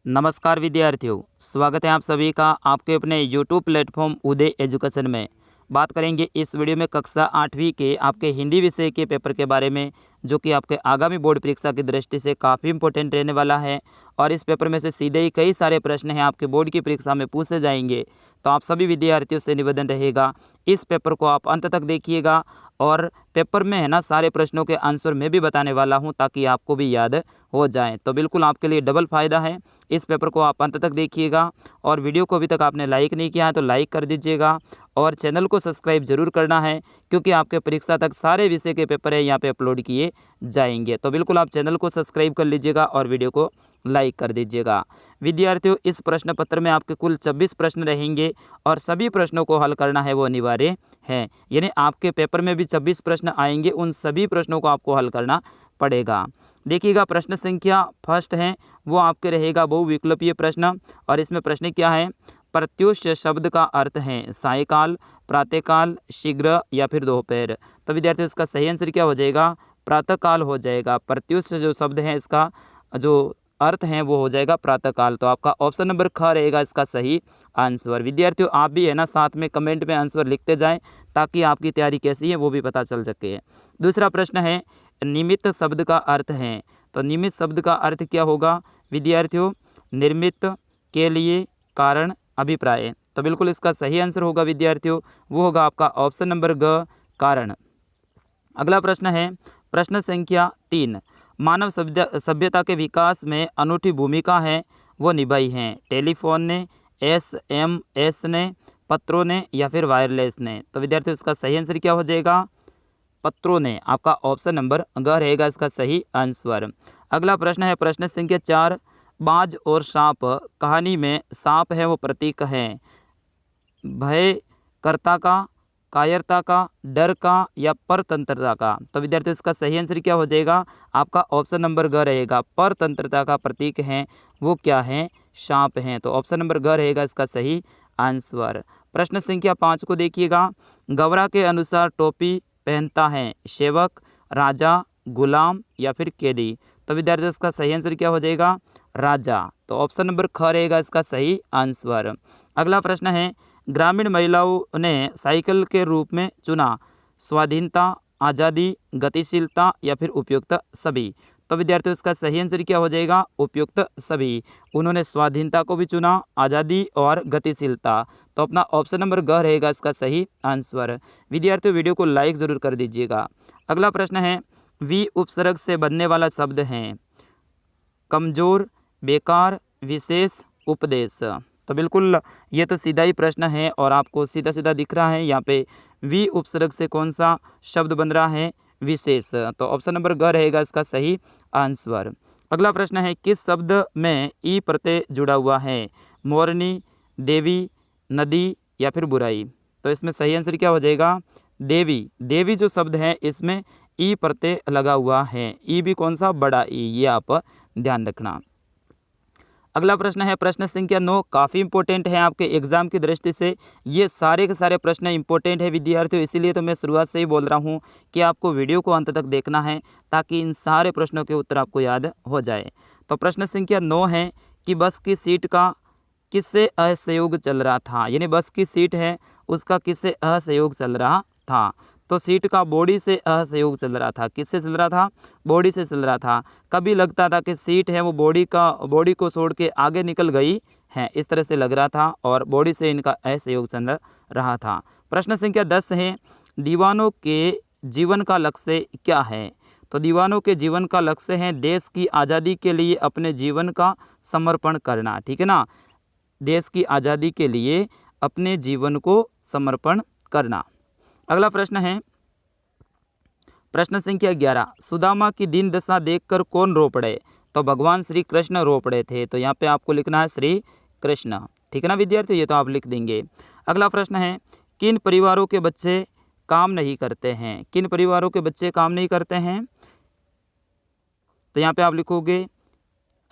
नमस्कार विद्यार्थियों, स्वागत है आप सभी का आपके अपने YouTube प्लेटफॉर्म उदय एजुकेशन में। बात करेंगे इस वीडियो में कक्षा 8वीं के आपके हिंदी विषय के पेपर के बारे में, जो कि आपके आगामी बोर्ड परीक्षा की दृष्टि से काफ़ी इंपॉर्टेंट रहने वाला है। और इस पेपर में से सीधे ही कई सारे प्रश्न हैं आपके बोर्ड की परीक्षा में पूछे जाएंगे। तो आप सभी विद्यार्थियों से निवेदन रहेगा, इस पेपर को आप अंत तक देखिएगा। और पेपर में है ना सारे प्रश्नों के आंसर मैं भी बताने वाला हूं, ताकि आपको भी याद हो जाए। तो बिल्कुल आपके लिए डबल फ़ायदा है, इस पेपर को आप अंत तक देखिएगा। और वीडियो को अभी तक आपने लाइक नहीं किया है तो लाइक कर दीजिएगा, और चैनल को सब्सक्राइब जरूर करना है, क्योंकि आपके परीक्षा तक सारे विषय के पेपर है यहाँ पे अपलोड किए जाएंगे। तो बिल्कुल आप चैनल को सब्सक्राइब कर लीजिएगा और वीडियो को लाइक कर दीजिएगा। विद्यार्थियों, इस प्रश्न पत्र में आपके कुल 26 प्रश्न रहेंगे और सभी प्रश्नों को हल करना है वो अनिवार्य है। यानी आपके पेपर में भी 26 प्रश्न आएंगे, उन सभी प्रश्नों को आपको हल करना पड़ेगा। देखिएगा, प्रश्न संख्या फर्स्ट है वो आपके रहेगा बहुविकल्पीय प्रश्न। और इसमें प्रश्न क्या है, प्रत्युष शब्द का अर्थ है सायकाल, प्रातःकाल, शीघ्र या फिर दोपहर। तो विद्यार्थियों, इसका सही आंसर क्या हो जाएगा, प्रातःकाल हो जाएगा। प्रत्युष जो शब्द है इसका जो अर्थ है वो हो जाएगा प्रातःकाल। तो आपका ऑप्शन नंबर ख रहेगा इसका सही आंसर। विद्यार्थियों, आप भी है ना साथ में कमेंट में आंसर लिखते जाएं, ताकि आपकी तैयारी कैसी है वो भी पता चल सके। दूसरा प्रश्न है, निमित्त शब्द का अर्थ है। तो निमित्त शब्द का अर्थ क्या होगा विद्यार्थियों, निर्मित, के लिए, कारण, अभिप्राय। तो बिल्कुल इसका सही आंसर होगा विद्यार्थियों, वो होगा आपका ऑप्शन नंबर ग, कारण। अगला प्रश्न है प्रश्न संख्या 3, मानव सभ्यता के विकास में अनूठी भूमिका है वो निभाई है। टेलीफोन ने, SMS ने, पत्रों ने या फिर वायरलेस ने। तो विद्यार्थियों, इसका सही आंसर क्या हो जाएगा, पत्रों ने। आपका ऑप्शन नंबर ग रहेगा इसका सही आंसर। अगला प्रश्न है प्रश्न संख्या 4, बाज और सांप। कहानी में सांप है वो प्रतीक है भयकर्ता का, कायरता का, डर का या परतंत्रता का। तो विद्यार्थियों, इसका सही आंसर क्या हो जाएगा, आपका ऑप्शन नंबर ग रहेगा। परतंत्रता का प्रतीक है वो क्या है, सांप हैं। तो ऑप्शन नंबर ग रहेगा इसका सही आंसर। प्रश्न संख्या 5 को देखिएगा, गवरा के अनुसार टोपी पहनता है सेवक, राजा, गुलाम या फिर कैदी। तो विद्यार्थियों, इसका सही आंसर क्या हो जाएगा, राजा। तो ऑप्शन नंबर ख रहेगा इसका सही आंसर। अगला प्रश्न है, ग्रामीण महिलाओं ने साइकिल के रूप में चुना स्वाधीनता, आज़ादी, गतिशीलता या फिर उपयुक्त सभी। तो विद्यार्थियों, इसका सही आंसर क्या हो जाएगा, उपयुक्त सभी। उन्होंने स्वाधीनता को भी चुना, आज़ादी और गतिशीलता। तो अपना ऑप्शन नंबर ग रहेगा इसका सही आंसर। विद्यार्थियों, वीडियो को लाइक ज़रूर कर दीजिएगा। अगला प्रश्न है, वी उपसर्ग से बनने वाला शब्द है कमज़ोर, बेकार, विशेष, उपदेश। तो बिल्कुल ये तो सीधा ही प्रश्न है और आपको सीधा सीधा दिख रहा है यहाँ पे वी उपसर्ग से कौन सा शब्द बन रहा है, विशेष। तो ऑप्शन नंबर ग रहेगा इसका सही आंसर। अगला प्रश्न है, किस शब्द में ई प्रत्यय जुड़ा हुआ है, मोरनी, देवी, नदी या फिर बुराई। तो इसमें सही आंसर क्या हो जाएगा, देवी। देवी जो शब्द है इसमें ई प्रत्यय लगा हुआ है, ई भी कौन सा, बड़ा ई, ये आप ध्यान रखना। अगला प्रश्न है प्रश्न संख्या 9, काफ़ी इंपॉर्टेंट है आपके एग्जाम की दृष्टि से। ये सारे के सारे प्रश्न इंपॉर्टेंट है विद्यार्थियों, इसीलिए तो मैं शुरुआत से ही बोल रहा हूँ कि आपको वीडियो को अंत तक देखना है, ताकि इन सारे प्रश्नों के उत्तर आपको याद हो जाए। तो प्रश्न संख्या 9 है कि बस की सीट का किससे असहयोग चल रहा था। यानी बस की सीट है उसका किससे असहयोग चल रहा था। तो सीट का बॉडी से असहयोग चल रहा था। किससे चल रहा था, बॉडी से चल रहा था। कभी लगता था कि सीट है वो बॉडी को छोड़ के आगे निकल गई है, इस तरह से लग रहा था, और बॉडी से इनका असहयोग चल रहा था। प्रश्न संख्या 10 है, दीवानों के जीवन का लक्ष्य क्या है। तो दीवानों के जीवन का लक्ष्य है देश की आज़ादी के लिए अपने जीवन का समर्पण करना। ठीक है ना, देश की आज़ादी के लिए अपने जीवन को समर्पण करना। अगला प्रश्न है प्रश्न संख्या 11, सुदामा की दीन दशा देखकर कौन रो पड़े। तो भगवान श्री कृष्ण रो पड़े थे। तो यहाँ पे आपको लिखना है श्री कृष्ण। ठीक है ना विद्यार्थियों, ये तो आप लिख देंगे। अगला प्रश्न है, किन परिवारों के बच्चे काम नहीं करते हैं। किन परिवारों के बच्चे काम नहीं करते हैं। तो यहाँ पे आप लिखोगे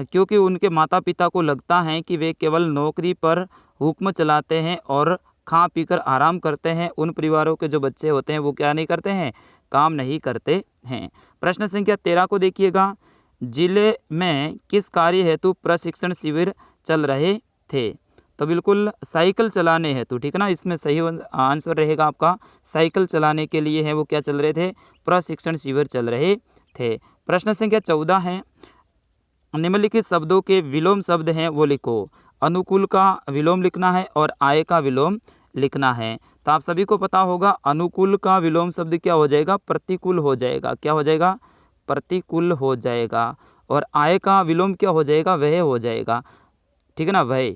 क्योंकि उनके माता पिता को लगता है कि वे केवल नौकरी पर हुक्म चलाते हैं और खा पीकर आराम करते हैं। उन परिवारों के जो बच्चे होते हैं वो क्या नहीं करते हैं, काम नहीं करते हैं। प्रश्न संख्या 13 को देखिएगा, जिले में किस कार्य हेतु प्रशिक्षण शिविर चल रहे थे? तो बिल्कुल साइकिल चलाने हेतु, ठीक है ना, इसमें सही आंसर रहेगा आपका साइकिल चलाने के लिए है वो क्या चल रहे थे? प्रशिक्षण शिविर चल रहे थे। प्रश्न संख्या 14 है, निम्नलिखित शब्दों के विलोम शब्द हैं वो लिखो। अनुकूल का विलोम लिखना है और आय का विलोम लिखना है। तो आप सभी को पता होगा अनुकूल का विलोम शब्द क्या हो जाएगा? प्रतिकूल हो जाएगा। क्या हो जाएगा? प्रतिकूल हो जाएगा। और आय का विलोम क्या हो जाएगा? वह हो जाएगा, ठीक है ना, वह।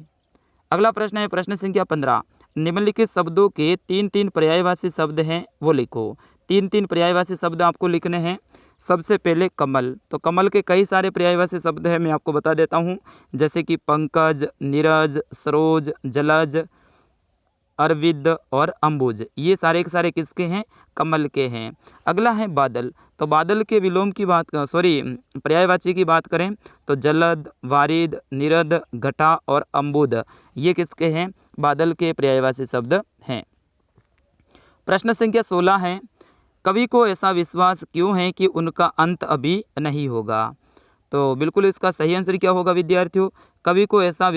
अगला प्रश्न है प्रश्न संख्या 15, निम्नलिखित शब्दों के 3 पर्यायवाची शब्द हैं वो लिखो। 3 पर्यायवाची शब्द आपको लिखने हैं। सबसे पहले कमल, तो कमल के कई सारे पर्यायवाची शब्द हैं, मैं आपको बता देता हूँ, जैसे कि पंकज, नीरज, सरोज, जलज, अरविंद और अंबुज, ये सारे के सारे किसके हैं? कमल के हैं। अगला है बादल, तो बादल के विलोम की बात पर्यायवाची की बात करें तो जलद, वारिद, नीरद, घटा और अंबुद, ये किसके हैं? बादल के पर्यायवाची शब्द हैं। प्रश्न संख्या 16 है, कवि को ऐसा विश्वास क्यों है कि उनका अंत अभी नहीं होगा? तो बिल्कुल इसका सही आंसर क्या होगा विद्यार्थियों? कवि को ऐसा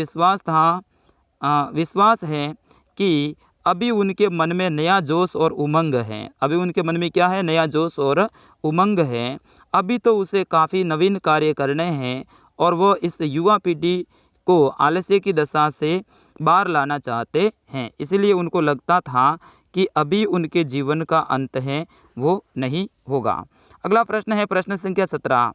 विश्वास है कि अभी उनके मन में नया जोश और उमंग है। अभी उनके मन में क्या है? नया जोश और उमंग है। अभी तो उसे काफ़ी नवीन कार्य करने हैं और वो इस युवा पीढ़ी को आलस्य की दशा से बाहर लाना चाहते हैं। इसलिए उनको लगता था कि अभी उनके जीवन का अंत है वो नहीं होगा। अगला प्रश्न है प्रश्न संख्या 17,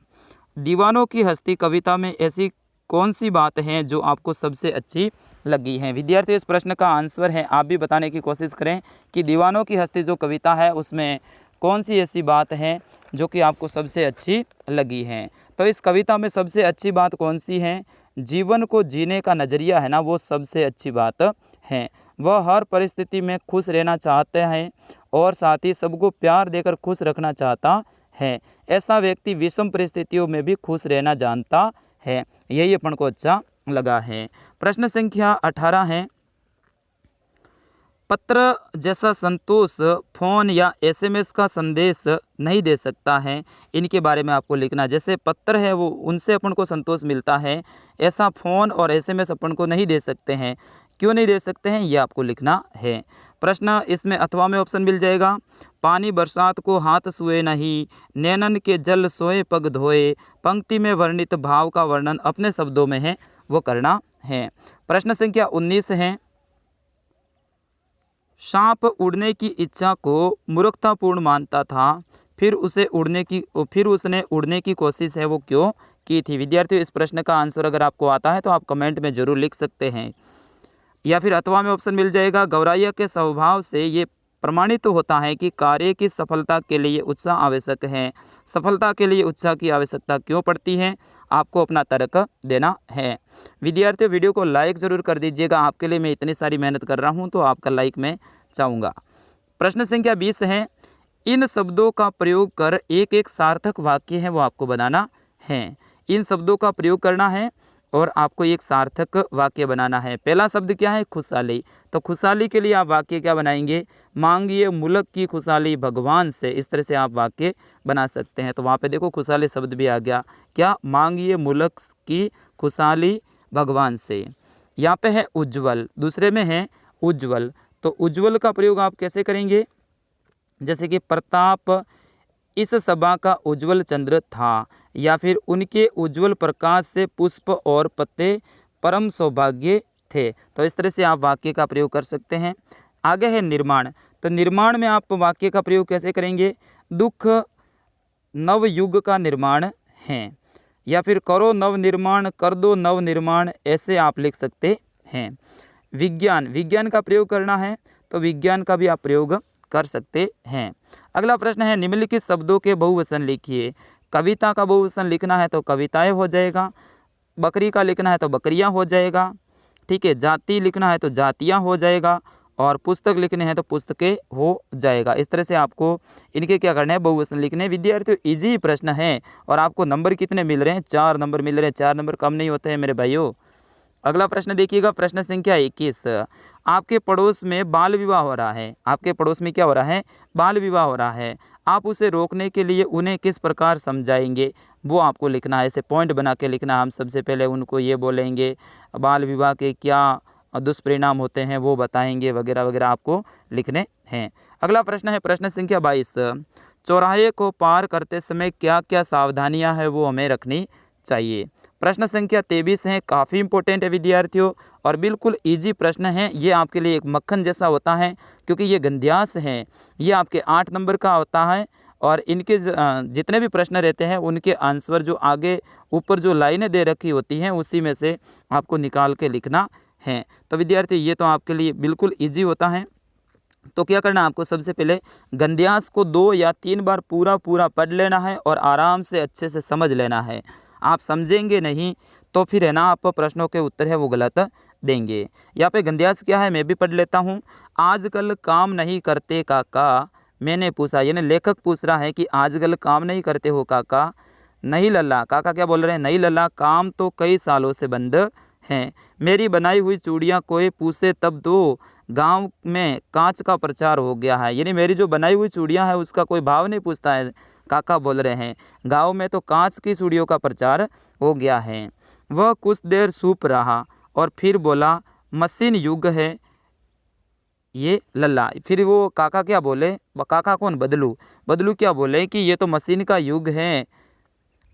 दीवानों की हस्ती कविता में ऐसी कौन सी बात है जो आपको सबसे अच्छी लगी है? विद्यार्थियों इस प्रश्न का आंसर है, आप भी बताने की कोशिश करें कि दीवानों की हस्ती जो कविता है उसमें कौन सी ऐसी बात है जो कि आपको सबसे अच्छी लगी है। तो इस कविता में सबसे अच्छी बात कौन सी है? जीवन को जीने का नज़रिया है ना, वो सबसे अच्छी बात है। वह हर परिस्थिति में खुश रहना चाहते हैं और साथ ही सबको प्यार देकर खुश रखना चाहता है। ऐसा व्यक्ति विषम परिस्थितियों में भी खुश रहना जानता है। यही अपन को अच्छा लगा है। प्रश्न संख्या 18 है, पत्र जैसा संतोष फ़ोन या एसएमएस का संदेश नहीं दे सकता है, इनके बारे में आपको लिखना। जैसे पत्र है वो उनसे अपन को संतोष मिलता है, ऐसा फ़ोन और एसएमएस अपन को नहीं दे सकते हैं। क्यों नहीं दे सकते हैं ये आपको लिखना है। प्रश्न इसमें अथवा में ऑप्शन मिल जाएगा, पानी बरसात को हाथ छुए नहीं, नैनन के जल सोए पग धोए, पंक्ति में वर्णित भाव का वर्णन अपने शब्दों में है वो करना है। प्रश्न संख्या 19 है, सांप उड़ने की इच्छा को मूर्खतापूर्ण मानता था, फिर उसने उड़ने की कोशिश है वो क्यों की थी? विद्यार्थियों इस प्रश्न का आंसर अगर आपको आता है तो आप कमेंट में जरूर लिख सकते हैं। या फिर अथवा में ऑप्शन मिल जाएगा, गौरैया के स्वभाव से ये प्रमाणित तो होता है कि कार्य की सफलता के लिए उत्साह आवश्यक है। सफलता के लिए उत्साह की आवश्यकता क्यों पड़ती है? आपको अपना तर्क देना है। विद्यार्थियों वीडियो को लाइक ज़रूर कर दीजिएगा, आपके लिए मैं इतनी सारी मेहनत कर रहा हूं तो आपका लाइक मैं चाहूँगा। प्रश्न संख्या 20 है, इन शब्दों का प्रयोग कर एक एक सार्थक वाक्य है वो आपको बनाना है। इन शब्दों का प्रयोग करना है और आपको एक सार्थक वाक्य बनाना है। पहला शब्द क्या है? खुशहाली। तो खुशहाली के लिए आप वाक्य क्या बनाएंगे? मांगिए मुल्क की खुशहाली भगवान से, इस तरह से आप वाक्य बना सकते हैं। तो वहाँ पे देखो खुशहाली शब्द भी आ गया। क्या? मांगिए मुल्क की खुशहाली भगवान से। यहाँ पे है उज्ज्वल, दूसरे में है उज्ज्वल। तो उज्ज्वल का प्रयोग आप कैसे करेंगे? जैसे कि प्रताप इस सभा का उज्ज्वल चंद्र था, या फिर उनके उज्ज्वल प्रकाश से पुष्प और पत्ते परम सौभाग्य थे। तो इस तरह से आप वाक्य का प्रयोग कर सकते हैं। आगे है निर्माण। तो निर्माण में आप वाक्य का प्रयोग कैसे करेंगे? दुख नवयुग का निर्माण है, या फिर करो नव निर्माण, कर दो नव निर्माण, ऐसे आप लिख सकते हैं। विज्ञान, विज्ञान का प्रयोग करना है तो विज्ञान का भी आप प्रयोग कर सकते हैं। अगला प्रश्न है, निम्नलिखित शब्दों के बहुवचन लिखिए। कविता का बहुवचन लिखना है तो कविताएं हो जाएगा, बकरी का लिखना है तो बकरियां हो जाएगा, ठीक है, जाति लिखना है तो जातियां हो जाएगा, और पुस्तक लिखने हैं तो पुस्तकें हो जाएगा। इस तरह से आपको इनके क्या करना है? बहुवचन लिखने। विद्यार्थियों इजी प्रश्न है और आपको नंबर कितने मिल रहे हैं? 4 नंबर मिल रहे हैं। 4 नंबर कम नहीं होते हैं मेरे भाइयों। अगला प्रश्न देखिएगा, प्रश्न संख्या 21। आपके पड़ोस में बाल विवाह हो रहा है। आपके पड़ोस में क्या हो रहा है? बाल विवाह हो रहा है। आप उसे रोकने के लिए उन्हें किस प्रकार समझाएंगे, वो आपको लिखना है। ऐसे पॉइंट बना के लिखना। हम सबसे पहले उनको ये बोलेंगे, बाल विवाह के क्या दुष्परिणाम होते हैं वो बताएंगे, वगैरह वगैरह आपको लिखने हैं। अगला प्रश्न है प्रश्न संख्या 22। चौराहे को पार करते समय क्या क्या सावधानियां हैं वो हमें रखनी चाहिए। प्रश्न संख्या 23 है, काफ़ी इंपॉर्टेंट है विद्यार्थियों और बिल्कुल इजी प्रश्न है। ये आपके लिए एक मक्खन जैसा होता है क्योंकि ये गंध्यास है। ये आपके 8 नंबर का होता है और इनके जितने भी प्रश्न रहते हैं उनके आंसर जो आगे ऊपर जो लाइनें दे रखी होती हैं उसी में से आपको निकाल के लिखना है। तो विद्यार्थी ये तो आपके लिए बिल्कुल ईजी होता है। तो क्या करना है आपको, सबसे पहले गंध्यास को 2 या 3 बार पूरा पढ़ लेना है और आराम से अच्छे से समझ लेना है। आप समझेंगे नहीं तो फिर है ना आप प्रश्नों के उत्तर है वो गलत देंगे। यहाँ पे गंध्यास क्या है मैं भी पढ़ लेता हूँ। आजकल काम नहीं करते काका, मैंने पूछा, यानी लेखक पूछ रहा है कि आजकल काम नहीं करते हो काका। नहीं लल्ला, काका क्या बोल रहे हैं? नहीं लल्ला, काम तो कई सालों से बंद हैं। मेरी बनाई हुई चूड़ियाँ कोई पूछे तब तो गांव में कांच का प्रचार हो गया है। यानी मेरी जो बनाई हुई चूड़ियाँ है उसका कोई भाव नहीं पूछता है। काका बोल रहे हैं गांव में तो कांच की चूड़ियों का प्रचार हो गया है। वह कुछ देर सूप रहा और फिर बोला मशीन युग है ये लल्ला। फिर वो काका क्या बोले, काका कौन? बदलू। बदलू क्या बोले कि ये तो मशीन का युग है।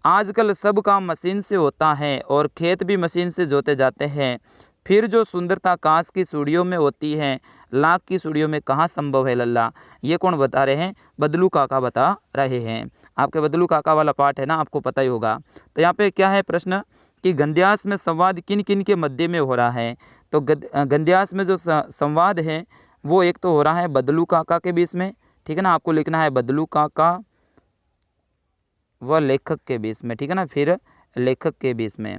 आजकल सब काम मशीन से होता है और खेत भी मशीन से जोते जाते हैं। फिर जो सुंदरता कांच की चूड़ियों में होती है लाख की चूड़ियों में कहाँ संभव है लल्ला। ये कौन बता रहे हैं? बदलू काका बता रहे हैं। आपके बदलू काका वाला पार्ट है ना, आपको पता ही होगा। तो यहाँ पे क्या है प्रश्न कि गंध्यास में संवाद किन किन के मध्य में हो रहा है। तो गंध्यास में जो संवाद है वो एक तो हो रहा है बदलू काका के बीच में, ठीक है ना। आपको लिखना है बदलू काका व लेखक के बीच में, ठीक है ना। फिर लेखक के बीच में।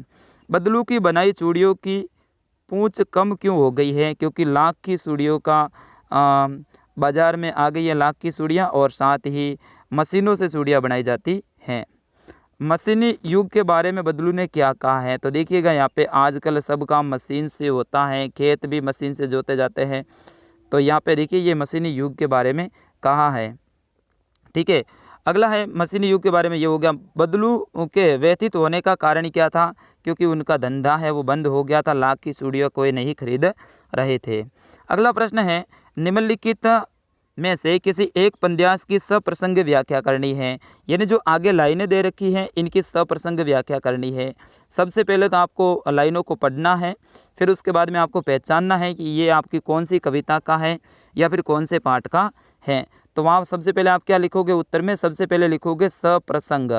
बदलू की बनाई चूड़ियों की पूंछ कम क्यों हो गई है? क्योंकि लाख की चूड़ियों का बाज़ार में आ गई है लाख की चूड़ियाँ और साथ ही मशीनों से चूड़ियाँ बनाई जाती हैं। मशीनी युग के बारे में बदलू ने क्या कहा है? तो देखिएगा यहाँ पे आजकल सब काम मशीन से होता है, खेत भी मशीन से जोते जाते हैं। तो यहाँ पे देखिए ये मशीनी युग के बारे में कहा है, ठीक है। अगला है मशीनी युग के बारे में ये हो गया। बदलू के व्यतीत होने का कारण क्या था? क्योंकि उनका धंधा है वो बंद हो गया था, लाख की चूड़ियाँ कोई नहीं खरीद रहे थे। अगला प्रश्न है निम्नलिखित में से किसी एक पद्यांश की सप्रसंग व्याख्या करनी है। यानी जो आगे लाइनें दे रखी हैं इनकी सप्रसंग व्याख्या करनी है। सबसे पहले तो आपको लाइनों को पढ़ना है, फिर उसके बाद में आपको पहचानना है कि ये आपकी कौन सी कविता का है या फिर कौन से पाठ का है। तो वहाँ सबसे पहले आप क्या लिखोगे उत्तर में? सबसे पहले लिखोगे सप्रसंग,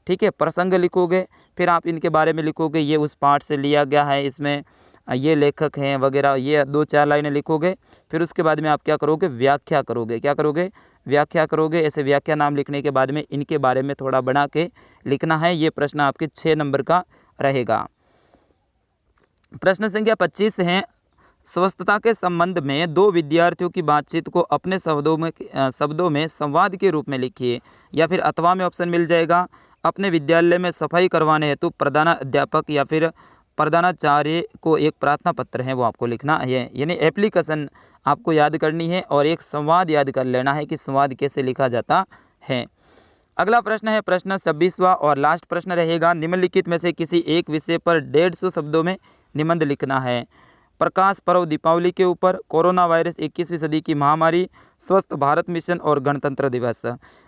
ठीक है, प्रसंग लिखोगे। फिर आप इनके बारे में लिखोगे ये उस पाठ से लिया गया है, इसमें ये लेखक हैं वगैरह, ये 2-4 लाइनें लिखोगे। फिर उसके बाद में आप क्या करोगे? व्याख्या करोगे। क्या करोगे? व्याख्या करोगे। ऐसे व्याख्या नाम लिखने के बाद में इनके बारे में थोड़ा बना के लिखना है। ये प्रश्न आपके 6 नंबर का रहेगा। प्रश्न संख्या 25 है, स्वस्थता के संबंध में 2 विद्यार्थियों की बातचीत को अपने शब्दों में संवाद के रूप में लिखिए। या फिर अथवा में ऑप्शन मिल जाएगा। अपने विद्यालय में सफाई करवाने हेतु प्रधानाध्यापक या फिर प्रधानाचार्य को एक प्रार्थना पत्र है वो आपको लिखना है। यानी एप्लीकेशन आपको याद करनी है और एक संवाद याद कर लेना है कि संवाद कैसे लिखा जाता है। अगला प्रश्न है प्रश्न 26वां और लास्ट प्रश्न रहेगा। निम्नलिखित में से किसी एक विषय पर 150 शब्दों में निबंध लिखना है। प्रकाश पर्व दीपावली के ऊपर, कोरोना वायरस 21वीं सदी की महामारी, स्वस्थ भारत मिशन और गणतंत्र दिवस।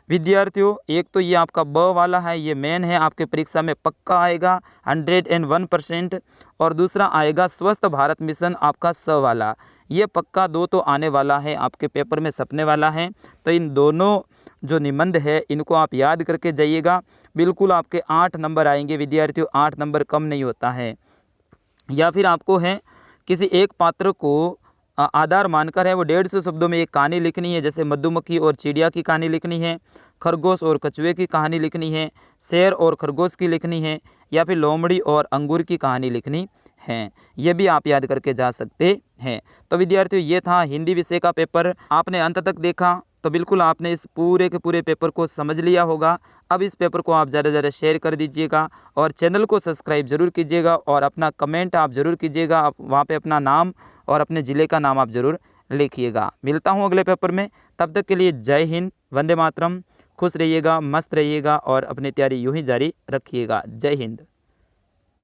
विद्यार्थियों एक तो ये आपका ब वाला है, ये मेन है, आपके परीक्षा में पक्का आएगा 101%। और दूसरा आएगा स्वस्थ भारत मिशन आपका स वाला, ये पक्का 2 तो आने वाला है, आपके पेपर में छपने वाला है। तो इन दोनों जो निबंध है इनको आप याद करके जाइएगा। बिल्कुल आपके 8 नंबर आएंगे विद्यार्थियों, 8 नंबर कम नहीं होता है। या फिर आपको है किसी एक पात्र को आधार मानकर है वो 150 शब्दों में एक कहानी लिखनी है। जैसे मधुमक्खी और चिड़िया की कहानी लिखनी है, खरगोश और कछुए की कहानी लिखनी है, शेर और खरगोश की लिखनी है, या फिर लोमड़ी और अंगूर की कहानी लिखनी है। ये भी आप याद करके जा सकते हैं। तो विद्यार्थियों ये था हिंदी विषय का पेपर। आपने अंत तक देखा, तो बिल्कुल आपने इस पूरे के पूरे पेपर को समझ लिया होगा। अब इस पेपर को आप ज़्यादा से ज़्यादा शेयर कर दीजिएगा और चैनल को सब्सक्राइब ज़रूर कीजिएगा और अपना कमेंट आप ज़रूर कीजिएगा। आप वहाँ पे अपना नाम और अपने ज़िले का नाम आप ज़रूर लिखिएगा। मिलता हूँ अगले पेपर में, तब तक के लिए जय हिंद, वंदे मातरम। खुश रहिएगा, मस्त रहिएगा और अपनी तैयारी यूँ ही जारी रखिएगा। जय हिंद।